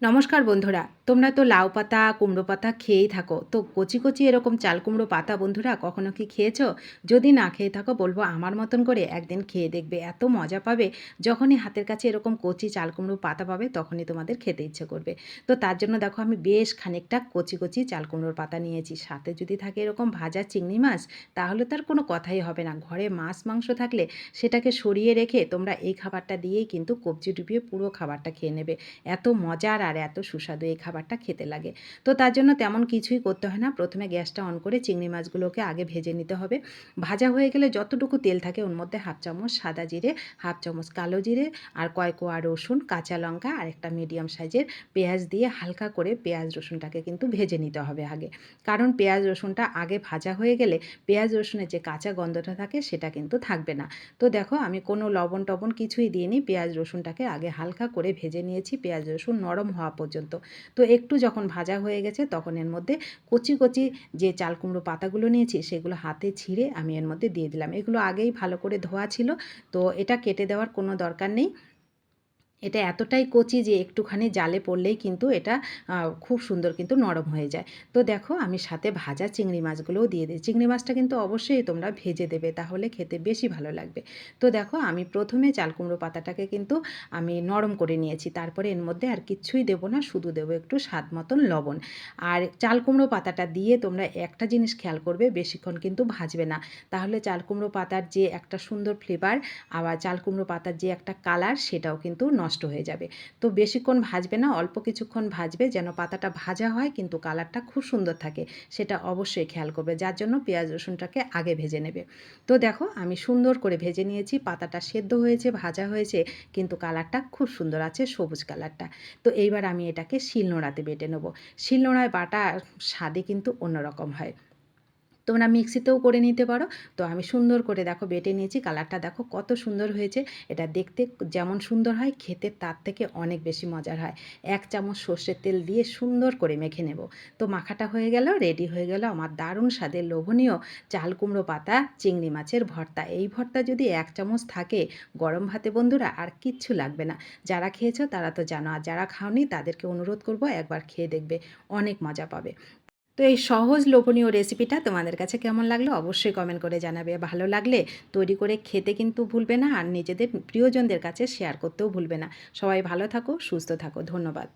নমস্কার বন্ধুরা, তোমরা তো লাউ পাতা কুমড়ো পাতা খেয়েই থাকো। তো কচি কচি এরকম চাল কুমড়ো পাতা বন্ধুরা কখনো কি খেয়েছো? যদি না খেয়ে থাকো বলবো আমার মতন করে একদিন খেয়ে দেখবে, এত মজা পাবে। যখনই হাতের কাছে এরকম কচি চাল কুমড়ো পাতা পাবে তখনই তোমাদের খেতে ইচ্ছে করবে। তো তার জন্য দেখো আমি বেশ খানিকটা কচি কচি চাল কুমড়োর পাতা নিয়েছি, সাথে যদি থাকে এরকম ভাজা চিংড়ি মাছ তাহলে তার কোনো কথাই হবে না। ঘরে মাছ মাংস থাকলে সেটাকে সরিয়ে রেখে তোমরা এই খাবারটা দিয়েই কিন্তু কবজি ডুবিয়ে পুরো খাবারটা খেয়ে নেবে। এত মজার আর এত সুস্বাদু এই খাবারটা খেতে লাগে। তো তার জন্য তেমন কিছুই করতে হয় না। প্রথমে গ্যাসটা অন করে চিংড়ি মাছগুলোকে আগে ভেজে নিতে হবে। ভাজা হয়ে গেলে যতটুকু তেল থাকে ওর মধ্যে হাফ চামচ সাদা জিরে, হাফ চামচ কালো জিরে আর কয় কোয়া রসুন, কাঁচা লঙ্কা আর একটা মিডিয়াম সাইজের পেঁয়াজ দিয়ে হালকা করে পেঁয়াজ রসুনটাকে কিন্তু ভেজে নিতে হবে আগে। কারণ পেঁয়াজ রসুনটা আগে ভাজা হয়ে গেলে পেঁয়াজ রসুনের যে কাঁচা গন্ধটা থাকে সেটা কিন্তু থাকবে না। তো দেখো আমি কোনো লবণ টবণ কিছুই দিইনি, পেঁয়াজ রসুনটাকে আগে হালকা করে ভেজে নিয়েছি পেঁয়াজ রসুন নরম হওয়া পর্যন্ত। তো একটু যখন ভাজা হয়ে গেছে তখন এর মধ্যে কচি কচি যে চাল কুমড়ো পাতাগুলো নিয়েছি সেগুলো হাতে ছিঁড়ে আমি এর মধ্যে দিয়ে দিলাম। এগুলো আগেই ভালো করে ধোয়া ছিল, তো এটা কেটে দেওয়ার কোনো দরকার নেই। এটা এতটাই কচি যে একটুখানি জালে পড়লেই কিন্তু এটা খুব সুন্দর কিন্তু নরম হয়ে যায়। তো দেখো আমি সাথে ভাজা চিংড়ি মাছগুলোও দিয়ে দিই। চিংড়ি মাছটা কিন্তু অবশ্যই তোমরা ভেজে দেবে, তাহলে খেতে বেশি ভালো লাগবে। তো দেখো আমি প্রথমে চাল কুমড়ো পাতাটাকে কিন্তু আমি নরম করে নিয়েছি, তারপরে এর মধ্যে আর কিচ্ছুই দেবো না, শুধু দেবো একটু স্বাদ মতন লবণ। আর চাল কুমড়ো পাতাটা দিয়ে তোমরা একটা জিনিস খেয়াল করবে, বেশিক্ষণ কিন্তু ভাজবে না, তাহলে চাল কুমড়ো পাতার যে একটা সুন্দর ফ্লেভার আবার চাল কুমড়ো পাতার যে একটা কালার সেটাও কিন্তু নষ্ট হয়ে যাবে। তো বেশিক্ষণ ভাজবে না, অল্প কিছুক্ষণ ভাজবে, যেন পাতাটা ভাজা হয় কিন্তু কালারটা খুব সুন্দর থাকে, সেটা অবশ্যই খেয়াল করবে। যার জন্য পেঁয়াজ রসুনটাকে আগে ভেজে নেবে। তো দেখো আমি সুন্দর করে ভেজে নিয়েছি, পাতাটা সেদ্ধ হয়েছে ভাজা হয়েছে কিন্তু কালারটা খুব সুন্দর আছে, সবুজ কালারটা। তো এইবার আমি এটাকে শিলনোড়াতে বেটে নেব। শিলনোড়ায় বাটা স্বাদে কিন্তু অন্যরকম হয়, তোমরা মিক্সিতেও করে নিতে পারো। তো আমি সুন্দর করে দেখো বেটে নিয়েছি, কালারটা দেখো কত সুন্দর হয়েছে। এটা দেখতে যেমন সুন্দর হয় খেতে তার থেকে অনেক বেশি মজার হয়। এক চামচ সর্ষের তেল দিয়ে সুন্দর করে মেখে নেব। তো মাখাটা হয়ে গেল, রেডি হয়ে গেল আমার দারুণ স্বাদের লোভনীয় চাল কুমড়ো পাতা চিংড়ি মাছের ভর্তা। এই ভর্তা যদি এক চামচ থাকে গরম ভাতে বন্ধুরা আর কিচ্ছু লাগবে না। যারা খেয়েছো তারা তো জানো, আর যারা খাওনি তাদেরকে অনুরোধ করব একবার খেয়ে দেখবে, অনেক মজা পাবে। তো এই সহজ লোভনীয় রেসিপিটা তোমাদের কাছে কেমন লাগলো অবশ্যই কমেন্ট করে জানাবে। ভালো লাগলে তৈরি করে খেতে কিন্তু ভুলবে না, আর নিজেদের প্রিয়জনদের কাছে শেয়ার করতেও ভুলবে না। সবাই ভালো থাকো, সুস্থ থাকো, ধন্যবাদ।